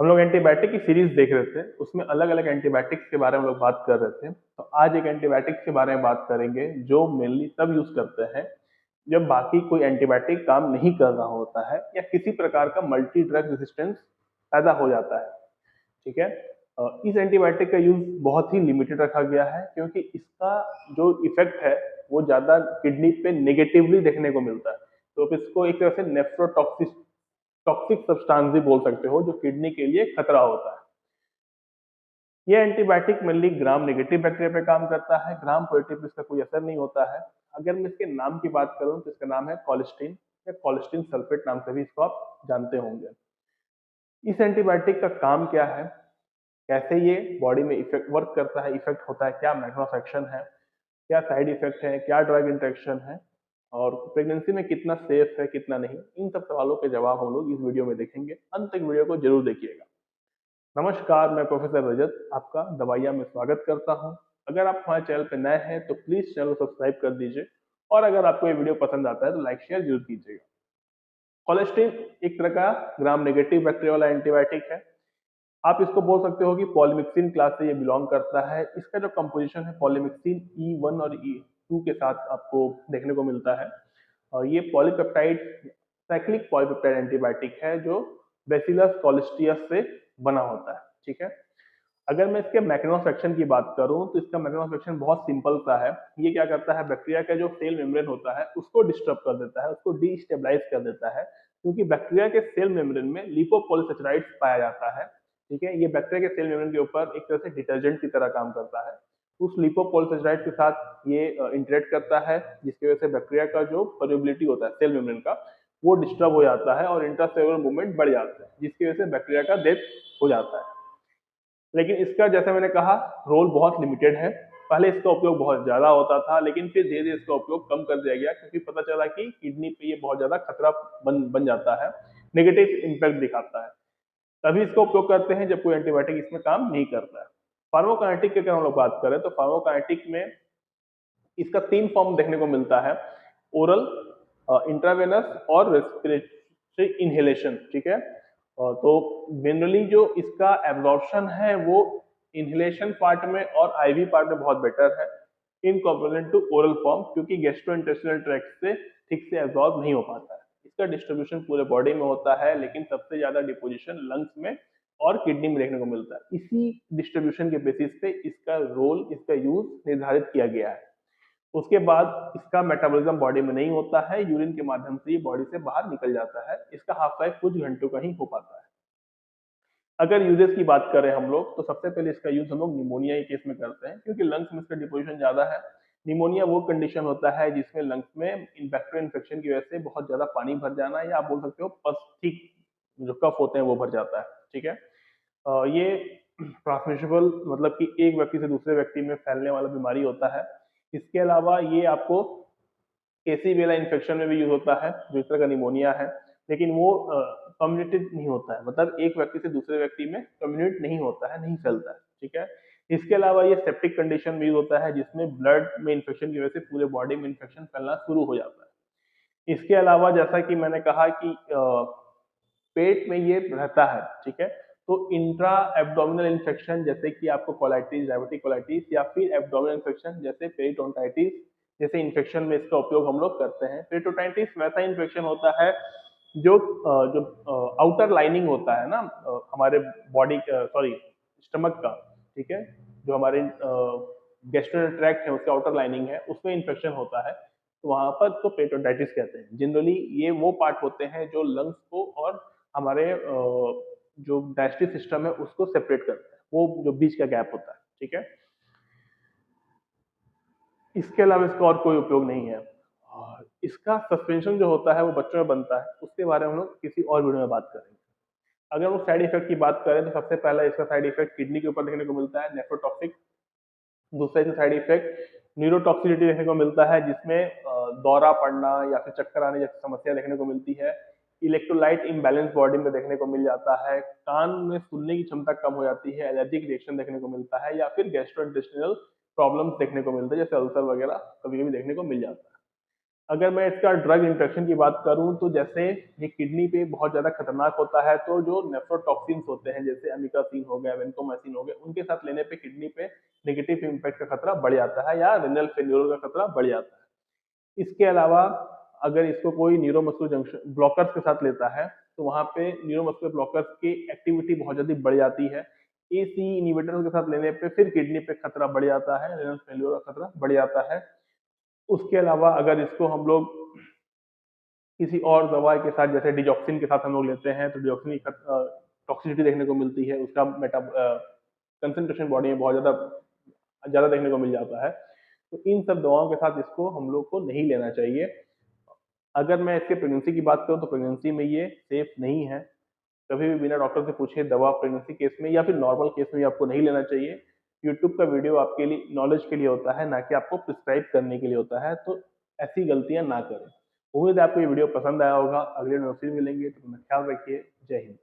हम लोग एंटीबायोटिक की सीरीज देख रहे थे, उसमें अलग अलग एंटीबायोटिक्स के बारे में हम लोग बात कर रहे थे। तो आज एक एंटीबायोटिक्स के बारे में बात करेंगे जो मेनली तब यूज करते हैं जब बाकी कोई एंटीबायोटिक काम नहीं कर रहा होता है या किसी प्रकार का मल्टी ड्रग रेजिस्टेंस पैदा हो जाता है। ठीक है। इस एंटीबायोटिक का यूज बहुत ही लिमिटेड रखा गया है क्योंकि इसका जो इफेक्ट है वो ज्यादा किडनी पे नेगेटिवली देखने को मिलता है। तो आप इसको एक तरह से नेफ्रोटॉक्सिक टॉक्सिक सब्सटेंस भी बोल सकते हो जो किडनी के लिए खतरा होता है। ये antibiotic mainly gram negative bacteria पे काम करता है, ग्राम पॉजिटिव पे इसका कोई असर नहीं होता है। अगर मैं इसके नाम की बात करूं तो इसका नाम है कोलिस्टीन या कोलिस्टीन सल्फेट नाम से भी इसको आप जानते होंगे। इस एंटीबायोटिक का काम क्या है, कैसे ये बॉडी में इफेक्ट वर्क करता है, इफेक्ट होता है, क्या मैकेनिज्म ऑफ एक्शन है, क्या साइड इफेक्ट है, क्या ड्रग इंटरेक्शन है और प्रेगनेंसी में कितना सेफ है कितना नहीं, इन सब सवालों के जवाब हम लोग इस वीडियो में देखेंगे। अंत तक वीडियो को जरूर देखिएगा। नमस्कार, मैं प्रोफेसर रजत आपका दवाइया में स्वागत करता हूं। अगर आप हमारे चैनल पर नए हैं तो प्लीज चैनल को सब्सक्राइब कर दीजिए और अगर आपको ये वीडियो पसंद आता है तो लाइक शेयर जरूर कीजिएगा। कोलेस्ट्रीन एक तरह का ग्राम नेगेटिव बैक्टीरिया वाला एंटीबायोटिक है। आप इसको बोल सकते हो कि पॉलीमिक्सिन क्लास से ये बिलोंग करता है। इसका जो कंपोजिशन है पॉलीमिक्सिन E1 और E2 के साथ आपको देखने को मिलता है और ये पॉलीपेप्टाइड साइक्लिक पॉलीपेप्टाइड एंटीबायोटिक है जो बैसिलस कोलेस्ट्रियस से बना होता है। ठीक है। अगर मैं इसके मैकेनिज्म ऑफ एक्शन की बात करूं तो इसका मैकेनिज्म ऑफ एक्शन बहुत सिंपल सा है। ये क्या करता है, बैक्टीरिया का जो सेल मेम्ब्रेन होता है उसको डिस्टर्ब कर देता है, उसको डीस्टेबलाइज कर देता है क्योंकि बैक्टीरिया के सेल मेम्ब्रेन में लिपोपॉलीसेकेराइड्स पाया जाता है। ठीक है। ये बैक्टीरिया के सेल मेम्ब्रेन के ऊपर एक तरह से डिटर्जेंट की तरह काम करता है। उस लिपोपॉलीसेकेराइड के साथ ये इंटरेक्ट करता है जिसकी वजह से बैक्टीरिया का जो पर्मेबिलिटी होता है सेल मेम्ब्रेन का वो डिस्टर्ब हो जाता है और इंट्रासेलुलर मूवमेंट बढ़ जाता है जिसकी वजह से बैक्टीरिया का डेथ हो जाता है। लेकिन इसका जैसे मैंने कहा रोल बहुत लिमिटेड है। पहले इसका उपयोग बहुत ज्यादा होता था लेकिन फिर धीरे धीरे इसका उपयोग कम कर दिया गया क्योंकि पता चला कि किडनी पे ये बहुत ज्यादा खतरा बन जाता है, नेगेटिव इम्पैक्ट दिखाता है। तभी इसका उपयोग करते हैं जब कोई एंटीबायोटिक इसमें काम नहीं करता है। फार्माकोकाइनेटिक की अगर हम लोग बात करें तो फार्माकोकाइनेटिक में इसका 3 फॉर्म देखने को मिलता है, ओरल, इंट्रावेनस और रेस्पिरेटरी इनहेलेशन। ठीक है। तो जनरली जो इसका एब्जॉर्प्शन है वो इनहेलेशन पार्ट में और आईवी पार्ट में बहुत बेटर है in comparison to oral form क्योंकि गैस्ट्रोइंटेस्टिनल ट्रैक्ट से ठीक से एब्जॉर्ब नहीं हो पाता है। इसका डिस्ट्रीब्यूशन पूरे बॉडी में होता है लेकिन सबसे ज्यादा डिपोजिशन लंग्स में और किडनी में देखने को मिलता है। इसी डिस्ट्रीब्यूशन के बेसिस पे इसका रोल, इसका यूज निर्धारित किया गया है। उसके बाद इसका मेटाबॉलिज्म बॉडी में नहीं होता है, यूरिन के माध्यम से ये बॉडी से बाहर निकल जाता है। इसका हाफ लाइफ कुछ घंटों का ही हो पाता है। अगर यूजेस की बात करें हम लोग तो सबसे पहले इसका यूज हम लोग निमोनिया के केस में करते हैं क्योंकि लंग्स में इसका डिपोजिशन ज्यादा है। निमोनिया वो कंडीशन होता है जिसमें लंग्स में बैक्टीरियल इन्फेक्शन की वजह से बहुत ज्यादा पानी भर जाना या आप बोल सकते हो पस्थि जो कफ होते हैं वो भर जाता है। ठीक है। ये ट्रांसमिशेबल मतलब कि एक व्यक्ति से दूसरे व्यक्ति में फैलने वाला बीमारी होता है। इसके अलावा ये आपको केसीबियला इन्फेक्शन में भी यूज होता है जो इस तरह का निमोनिया है, लेकिन वो कम्युनिकेट नहीं होता है, मतलब एक व्यक्ति से दूसरे व्यक्ति में कम्युनिकेट नहीं होता है, नहीं फैलता है। ठीक है। इसके अलावा ये सेप्टिक कंडीशन में यूज होता है जिसमें ब्लड में इन्फेक्शन की वजह से पूरे बॉडी में इन्फेक्शन फैलना शुरू हो जाता है। इसके अलावा जैसा कि मैंने कहा कि पेट में ये रहता है। ठीक है। तो इंट्रा एब्डोमिनल इन्फेक्शन जैसे कि आपको कोलाइटिस, डायबिटिक कोलाइटिस या फिर एब्डोमिनल इन्फेक्शन जैसे पेरिटोनटाइटिस जैसे इन्फेक्शन में इसका उपयोग हम लोग करते हैं। पेरिटोनटाइटिस वैसा इन्फेक्शन होता है जो आउटर लाइनिंग होता है ना हमारे बॉडी का, सॉरी स्टमक का। ठीक है। जो हमारे गैस्ट्रोइंटेस्टाइनल ट्रैक्ट है उसका आउटर लाइनिंग है उसमें इन्फेक्शन होता है तो वहां पर तो पेरिटोनटाइटिस कहते हैं। जनरली ये वो पार्ट होते हैं जो लंग्स को और हमारे जो डाइजेस्टिव सिस्टम है उसको सेपरेट करते हैं, वो जो बीच का गैप होता है। ठीक है। इसके अलावा इसका और कोई उपयोग नहीं है। और इसका सस्पेंशन जो होता है वो बच्चों में बनता है, उसके बारे में हम लोग किसी और वीडियो में बात करेंगे। अगर वो साइड इफेक्ट की बात करें तो सबसे पहला इसका साइड इफेक्ट किडनी के ऊपर देखने को मिलता है, नेफ्रोटॉक्सिक। दूसरा इसका साइड इफेक्ट न्यूरोटॉक्सिसिटी देखने को मिलता है जिसमें दौरा पड़ना या फिर चक्कर आने जैसी समस्या देखने को मिलती है। इलेक्ट्रोलाइट इम्बैलेंस बॉडी में देखने को मिल जाता है, कान में सुनने की क्षमता कम हो जाती है, एलर्जिक रिएक्शन देखने को मिलता है या फिर गैस्ट्रोइंटेस्टिनल प्रॉब्लम्स देखने को मिलते हैं जैसे अल्सर वगैरह कभी कभी देखने को मिल जाता है। अगर मैं इसका ड्रग इंटरेक्शन की बात करूं तो जैसे ये किडनी पे बहुत ज़्यादा खतरनाक होता है, तो जो नेफ्रोटॉक्सिन्स होते हैं जैसे अमिकासिन हो गया, वेंकोमाइसिन हो गया, उनके साथ लेने पे किडनी पे नेगेटिव इम्पैक्ट का खतरा बढ़ जाता है या रेनल फेल्योर का खतरा बढ़ जाता है। इसके अलावा अगर इसको कोई न्यूरोमस्कुलर जंक्शन ब्लॉकर्स के साथ लेता है तो वहाँ पे न्यूरोमस्कुलर ब्लॉकर्स की एक्टिविटी बहुत ज़्यादा बढ़ जाती है। एसी इनहिबिटर के साथ लेने पे फिर किडनी पे खतरा बढ़ जाता है, रेनल फेल्योर का खतरा बढ़ जाता है। उसके अलावा अगर इसको हम लोग किसी और दवा के साथ जैसे डिजॉक्सिन के साथ हम लोग लेते हैं तो डिजॉक्सिन की टॉक्सिसिटी देखने को मिलती है, उसका कंसंट्रेशन बॉडी में बहुत ज़्यादा ज़्यादा देखने को मिल जाता है। तो इन सब दवाओं के साथ इसको हम लोग को नहीं लेना चाहिए। अगर मैं इसके प्रेगनेंसी की बात करूँ तो प्रेगनेंसी में ये सेफ नहीं है। कभी भी बिना डॉक्टर से पूछे दवा प्रेगनेंसी केस में या फिर नॉर्मल केस में आपको नहीं लेना चाहिए। यूट्यूब का वीडियो आपके लिए नॉलेज के लिए होता है, ना कि आपको प्रिस्क्राइब करने के लिए होता है, तो ऐसी गलतियां ना करें। उम्मीद है आपको ये वीडियो पसंद आया होगा। अगले वीडियो में फिर मिलेंगे, तो अपना ख्याल रखिए। जय हिंद।